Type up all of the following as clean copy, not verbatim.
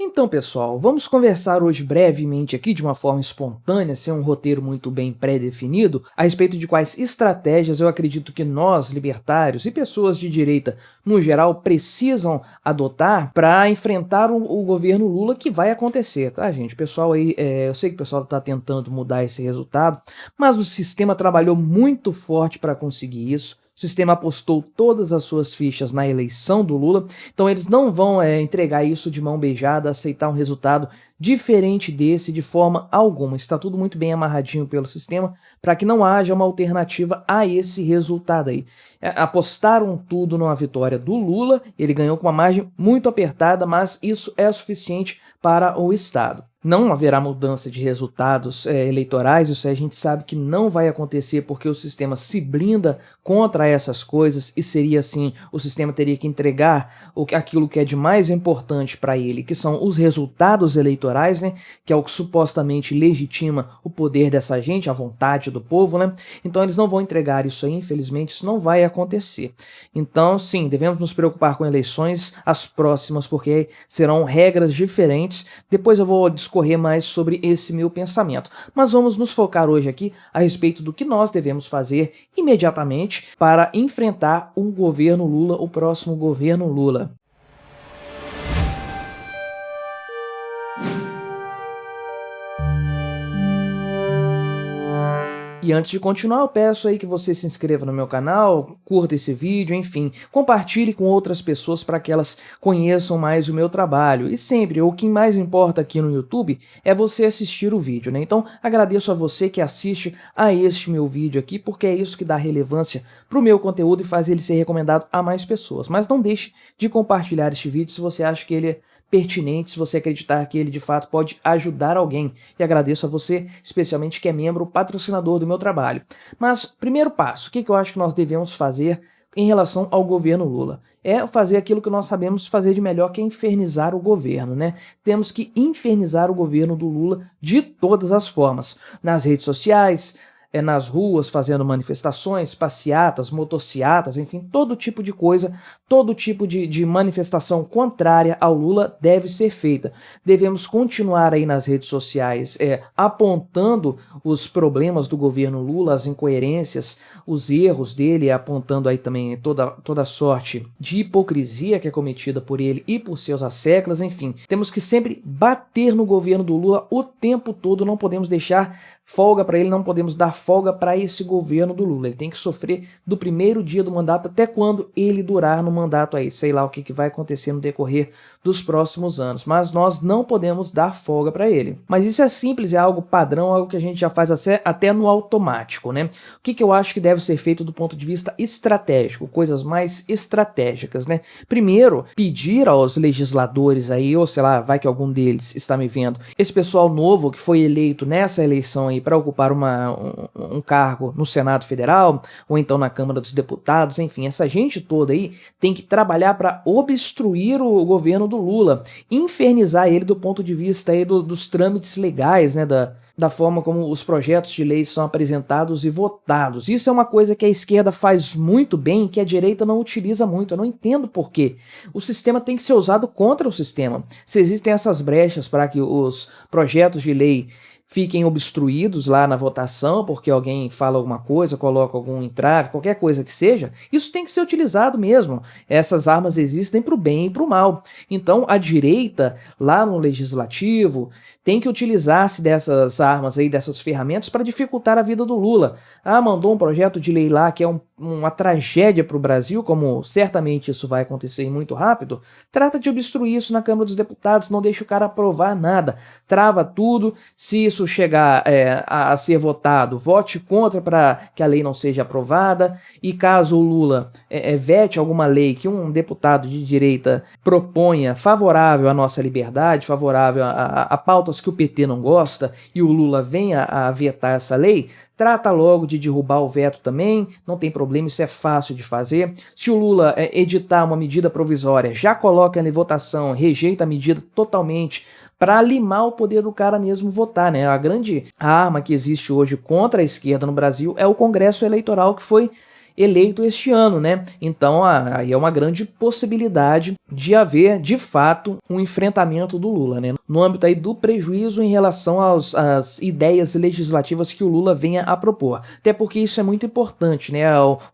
Então, pessoal, vamos conversar hoje brevemente aqui, de uma forma espontânea, sem um roteiro muito bem pré-definido, a respeito de quais estratégias eu acredito que nós, libertários e pessoas de direita, no geral, precisam adotar para enfrentar o governo Lula, que vai acontecer, tá, gente? O pessoal aí, eu sei que o pessoal está tentando mudar esse resultado, mas o sistema trabalhou muito forte para conseguir isso. O sistema apostou todas as suas fichas na eleição do Lula, então eles não vão entregar isso de mão beijada, aceitar um resultado diferente desse de forma alguma. Está tudo muito bem amarradinho pelo sistema para que não haja uma alternativa a esse resultado aí. Apostaram tudo numa vitória do Lula, ele ganhou com uma margem muito apertada, mas isso é suficiente para o Estado. Não haverá mudança de resultados eleitorais, isso aí a gente sabe que não vai acontecer porque o sistema se blinda contra essas coisas e seria assim, o sistema teria que entregar aquilo que é de mais importante para ele, que são os resultados eleitorais, né, que é o que supostamente legitima o poder dessa gente, a vontade do povo, né? Então eles não vão entregar isso aí, infelizmente isso não vai acontecer. Então sim, devemos nos preocupar com eleições as próximas, porque serão regras diferentes. Depois eu vou discorrer mais sobre esse meu pensamento. Mas vamos nos focar hoje aqui a respeito do que nós devemos fazer imediatamente para enfrentar um governo Lula, o próximo governo Lula. E antes de continuar, eu peço aí que você se inscreva no meu canal, curta esse vídeo, enfim, compartilhe com outras pessoas para que elas conheçam mais o meu trabalho. E sempre, o que mais importa aqui no YouTube é você assistir o vídeo, né? Então, agradeço a você que assiste a este meu vídeo aqui, porque é isso que dá relevância para o meu conteúdo e faz ele ser recomendado a mais pessoas. Mas não deixe de compartilhar este vídeo se você acha que ele é pertinente, se você acreditar que ele de fato pode ajudar alguém. E agradeço a você, especialmente que é membro patrocinador do meu trabalho. Mas, primeiro passo, o que eu acho que nós devemos fazer em relação ao governo Lula? É fazer aquilo que nós sabemos fazer de melhor, que é infernizar o governo, né? Temos que infernizar o governo do Lula de todas as formas. Nas redes sociais, nas ruas, fazendo manifestações, passeatas, motociatas, enfim, todo tipo de coisa, todo tipo de manifestação contrária ao Lula deve ser feita. Devemos continuar aí nas redes sociais apontando os problemas do governo Lula, as incoerências, os erros dele, apontando aí também toda sorte de hipocrisia que é cometida por ele e por seus asseclas, enfim. Temos que sempre bater no governo do Lula o tempo todo, não podemos deixar folga para ele, não podemos dar folga para esse governo do Lula. Ele tem que sofrer do primeiro dia do mandato até quando ele durar no mandato aí. Sei lá o que vai acontecer no decorrer dos próximos anos, mas nós não podemos dar folga para ele. Mas isso é simples, é algo padrão, algo que a gente já faz até no automático, né? O que eu acho que deve ser feito do ponto de vista estratégico, coisas mais estratégicas, né? Primeiro, pedir aos legisladores aí, ou sei lá, vai que algum deles está me vendo, esse pessoal novo que foi eleito nessa eleição aí para ocupar um cargo no Senado Federal, ou então na Câmara dos Deputados, enfim, essa gente toda aí tem que trabalhar para obstruir o governo do Lula, infernizar ele do ponto de vista aí dos trâmites legais, né, da forma como os projetos de lei são apresentados e votados. Isso é uma coisa que a esquerda faz muito bem e que a direita não utiliza muito. Eu não entendo por quê. O sistema tem que ser usado contra o sistema. Se existem essas brechas para que os projetos de lei fiquem obstruídos lá na votação, porque alguém fala alguma coisa, coloca algum entrave, qualquer coisa que seja, isso tem que ser utilizado mesmo. Essas armas existem para o bem e para o mal. Então a direita, lá no legislativo, tem que utilizar-se dessas armas aí, dessas ferramentas para dificultar a vida do Lula. Ah, mandou um projeto de lei lá que é uma tragédia para o Brasil, como certamente isso vai acontecer muito rápido, trata de obstruir isso na Câmara dos Deputados, não deixa o cara aprovar nada, trava tudo. Se isso chegar a ser votado, vote contra para que a lei não seja aprovada, e caso o Lula vete alguma lei que um deputado de direita proponha favorável à nossa liberdade, favorável a pautas que o PT não gosta, e o Lula venha a vetar essa lei, trata logo de derrubar o veto também, não tem problema, isso é fácil de fazer. Se o Lula editar uma medida provisória, já coloca em votação, rejeita a medida totalmente, para limar o poder do cara mesmo votar, né? A grande arma que existe hoje contra a esquerda no Brasil é o Congresso Eleitoral, que foi eleito este ano, né? Então aí é uma grande possibilidade de haver, de fato, um enfrentamento do Lula, né? No âmbito aí do prejuízo em relação às ideias legislativas que o Lula venha a propor. Até porque isso é muito importante, né?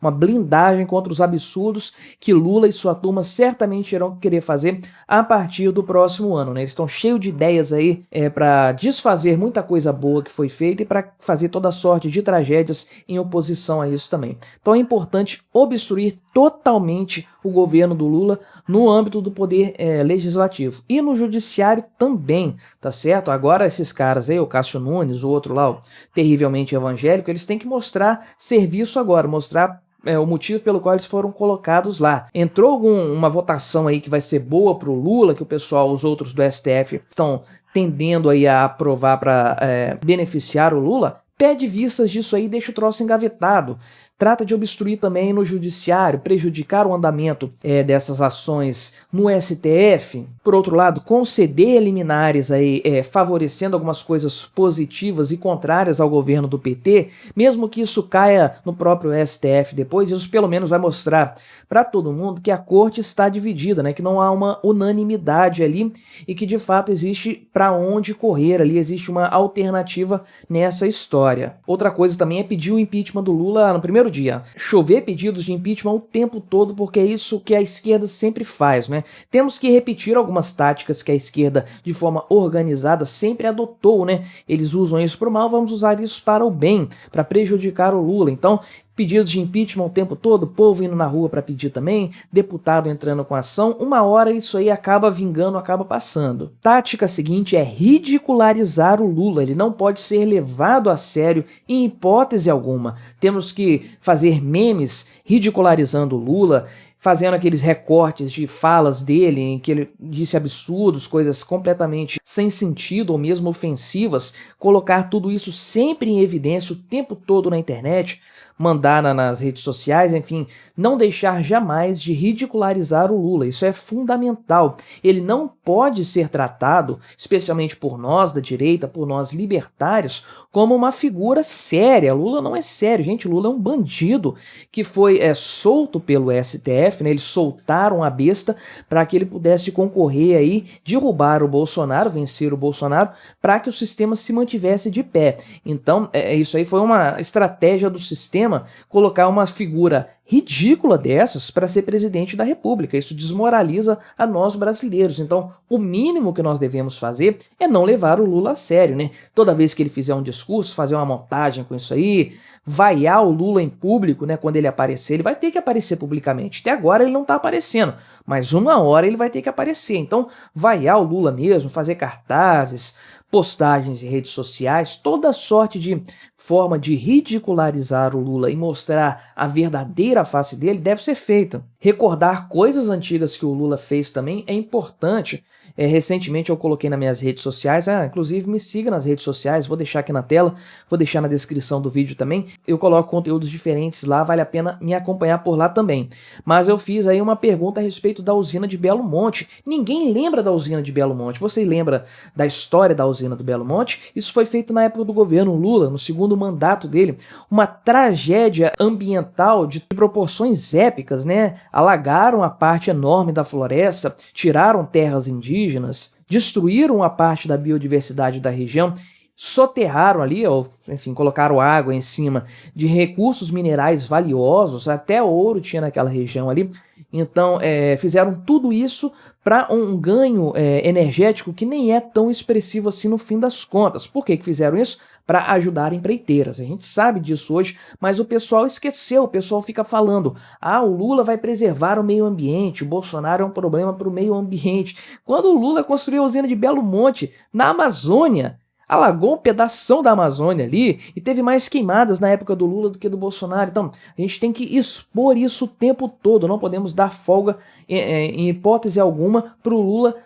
Uma blindagem contra os absurdos que Lula e sua turma certamente irão querer fazer a partir do próximo ano, né? Eles estão cheios de ideias aí para desfazer muita coisa boa que foi feita e para fazer toda sorte de tragédias em oposição a isso também. Então é importante obstruir totalmente o governo do Lula no âmbito do poder legislativo e no judiciário também, tá certo? Agora esses caras aí, o Cássio Nunes, o outro lá, o terrivelmente evangélico, eles têm que mostrar serviço agora, mostrar o motivo pelo qual eles foram colocados lá. Entrou uma votação aí que vai ser boa pro Lula, que o pessoal, os outros do STF estão tendendo aí a aprovar para beneficiar o Lula, pede vistas disso aí e deixa o troço engavetado. Trata de obstruir também no judiciário, prejudicar o andamento dessas ações no STF. Por outro lado, conceder liminares aí, favorecendo algumas coisas positivas e contrárias ao governo do PT, mesmo que isso caia no próprio STF depois, isso pelo menos vai mostrar para todo mundo que a corte está dividida, né? Que não há uma unanimidade ali e que de fato existe para onde correr ali, existe uma alternativa nessa história. Outra coisa também é pedir o impeachment do Lula no primeiro dia. Chover pedidos de impeachment o tempo todo, porque é isso que a esquerda sempre faz, né? Temos que repetir algumas táticas que a esquerda, de forma organizada, sempre adotou, né? Eles usam isso para o mal, vamos usar isso para o bem, para prejudicar o Lula. Então, pedidos de impeachment o tempo todo, povo indo na rua para pedir também, deputado entrando com ação, uma hora isso aí acaba vingando, acaba passando. Tática seguinte é ridicularizar o Lula, ele não pode ser levado a sério em hipótese alguma. Temos que fazer memes ridicularizando o Lula, fazendo aqueles recortes de falas dele em que ele disse absurdos, coisas completamente sem sentido ou mesmo ofensivas, colocar tudo isso sempre em evidência o tempo todo na internet, mandar nas redes sociais, enfim, não deixar jamais de ridicularizar o Lula, isso é fundamental. Ele não pode ser tratado, especialmente por nós da direita, por nós libertários, como uma figura séria. Lula não é sério, gente, Lula é um bandido que foi solto pelo STF, né? Eles soltaram a besta para que ele pudesse concorrer aí, derrubar o Bolsonaro, vencer o Bolsonaro, para que o sistema se mantivesse de pé. Então, isso aí foi uma estratégia do sistema, colocar uma figura ridícula dessas para ser presidente da República. Isso desmoraliza a nós brasileiros. Então, o mínimo que nós devemos fazer é não levar o Lula a sério, né? Toda vez que ele fizer um discurso, fazer uma montagem com isso aí, vaiar o Lula em público, né? Quando ele aparecer, ele vai ter que aparecer publicamente. Até agora ele não está aparecendo, mas uma hora ele vai ter que aparecer. Então, vaiar o Lula mesmo, fazer cartazes, postagens em redes sociais, toda sorte de forma de ridicularizar o Lula e mostrar a verdadeira face dele deve ser feita. Recordar coisas antigas que o Lula fez também é importante. Recentemente eu coloquei nas minhas redes sociais, inclusive me siga nas redes sociais, vou deixar aqui na tela, vou deixar na descrição do vídeo também. Eu coloco conteúdos diferentes lá, vale a pena me acompanhar por lá também. Mas eu fiz aí uma pergunta a respeito da usina de Belo Monte. Ninguém lembra da usina de Belo Monte. Você lembra da história da usina do Belo Monte? Isso foi feito na época do governo Lula, no segundo mandato dele. Uma tragédia ambiental de proporções épicas, né? Alagaram a parte enorme da floresta, tiraram terras indígenas, destruíram a parte da biodiversidade da região, soterraram ali, ou enfim, colocaram água em cima de recursos minerais valiosos, até ouro tinha naquela região ali. Então, fizeram tudo isso para um ganho energético que nem é tão expressivo assim no fim das contas. Por que fizeram isso? Para ajudar empreiteiras. A gente sabe disso hoje, mas o pessoal esqueceu, o pessoal fica falando, o Lula vai preservar o meio ambiente, o Bolsonaro é um problema para o meio ambiente. Quando o Lula construiu a usina de Belo Monte, na Amazônia, alagou um pedação da Amazônia ali e teve mais queimadas na época do Lula do que do Bolsonaro. Então, a gente tem que expor isso o tempo todo, não podemos dar folga em hipótese alguma para o Lula,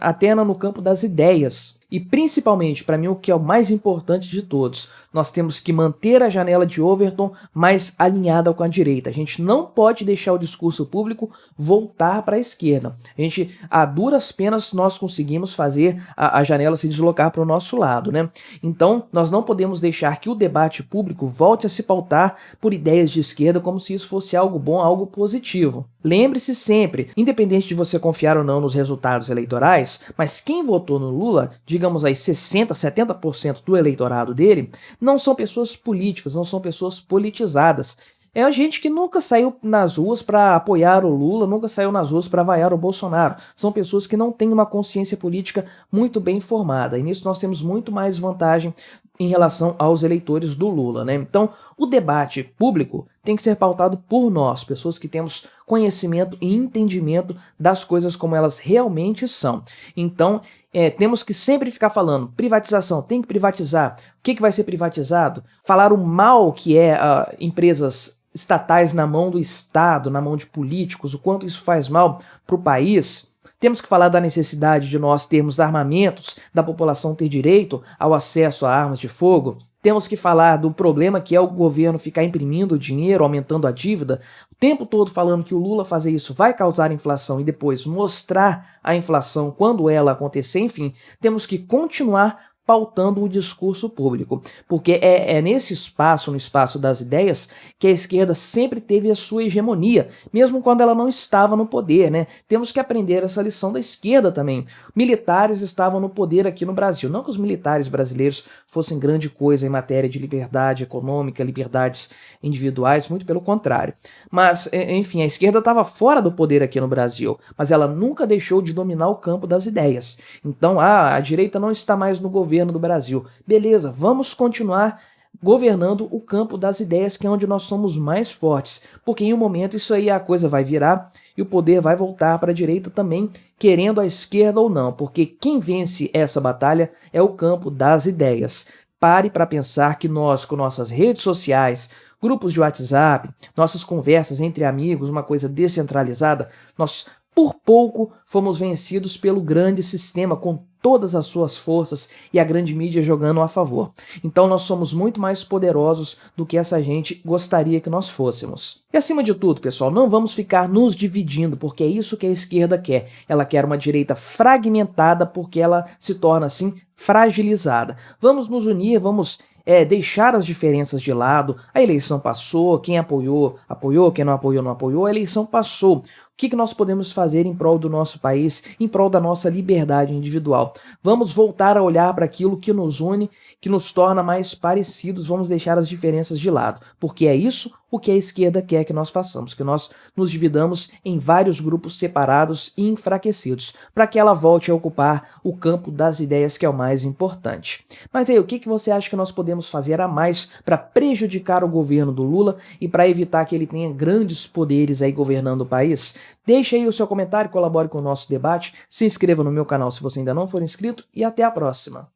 até no campo das ideias. E principalmente, para mim, o que é o mais importante de todos, nós temos que manter a janela de Overton mais alinhada com a direita. A gente não pode deixar o discurso público voltar para a esquerda. A duras penas, nós conseguimos fazer a janela se deslocar para o nosso lado, né? Então, nós não podemos deixar que o debate público volte a se pautar por ideias de esquerda como se isso fosse algo bom, algo positivo. Lembre-se sempre, independente de você confiar ou não nos resultados eleitorais, mas quem votou no Lula, digamos aí 60, 70% do eleitorado dele, não são pessoas políticas, não são pessoas politizadas. É a gente que nunca saiu nas ruas para apoiar o Lula, nunca saiu nas ruas para vaiar o Bolsonaro. São pessoas que não têm uma consciência política muito bem formada. E nisso nós temos muito mais vantagem em relação aos eleitores do Lula, né? Então, o debate público tem que ser pautado por nós, pessoas que temos conhecimento e entendimento das coisas como elas realmente são. Então, temos que sempre ficar falando, privatização, tem que privatizar. O que vai ser privatizado? Falar o mal que é empresas estatais na mão do Estado, na mão de políticos, o quanto isso faz mal para o país. Temos que falar da necessidade de nós termos armamentos, da população ter direito ao acesso a armas de fogo. Temos que falar do problema que é o governo ficar imprimindo dinheiro, aumentando a dívida, o tempo todo falando que o Lula fazer isso vai causar inflação e depois mostrar a inflação quando ela acontecer. Enfim, temos que continuar pautando o discurso público, porque é nesse espaço, no espaço das ideias, que a esquerda sempre teve a sua hegemonia, mesmo quando ela não estava no poder, né? Temos que aprender essa lição da esquerda também. Militares estavam no poder aqui no Brasil, não que os militares brasileiros fossem grande coisa em matéria de liberdade econômica, liberdades individuais, muito pelo contrário. Mas, enfim, a esquerda estava fora do poder aqui no Brasil, mas ela nunca deixou de dominar o campo das ideias. Então, a direita não está mais no governo do Brasil. Beleza, vamos continuar governando o campo das ideias, que é onde nós somos mais fortes, porque em um momento isso aí a coisa vai virar e o poder vai voltar para a direita também, querendo a esquerda ou não, porque quem vence essa batalha é o campo das ideias. Pare para pensar que nós, com nossas redes sociais, grupos de WhatsApp, nossas conversas entre amigos, uma coisa descentralizada, nós por pouco fomos vencidos pelo grande sistema com todas as suas forças e a grande mídia jogando a favor. Então nós somos muito mais poderosos do que essa gente gostaria que nós fôssemos. E acima de tudo, pessoal, não vamos ficar nos dividindo, porque é isso que a esquerda quer. Ela quer uma direita fragmentada porque ela se torna assim fragilizada. Vamos nos unir, vamos deixar as diferenças de lado. A eleição passou, quem apoiou, apoiou, quem não apoiou, não apoiou, a eleição passou. O que nós podemos fazer em prol do nosso país, em prol da nossa liberdade individual? Vamos voltar a olhar para aquilo que nos une, que nos torna mais parecidos, vamos deixar as diferenças de lado, porque é isso o que a esquerda quer que nós façamos, que nós nos dividamos em vários grupos separados e enfraquecidos, para que ela volte a ocupar o campo das ideias, que é o mais importante. Mas aí, o que você acha que nós podemos fazer a mais para prejudicar o governo do Lula e para evitar que ele tenha grandes poderes aí governando o país? Deixe aí o seu comentário, colabore com o nosso debate, se inscreva no meu canal se você ainda não for inscrito e até a próxima.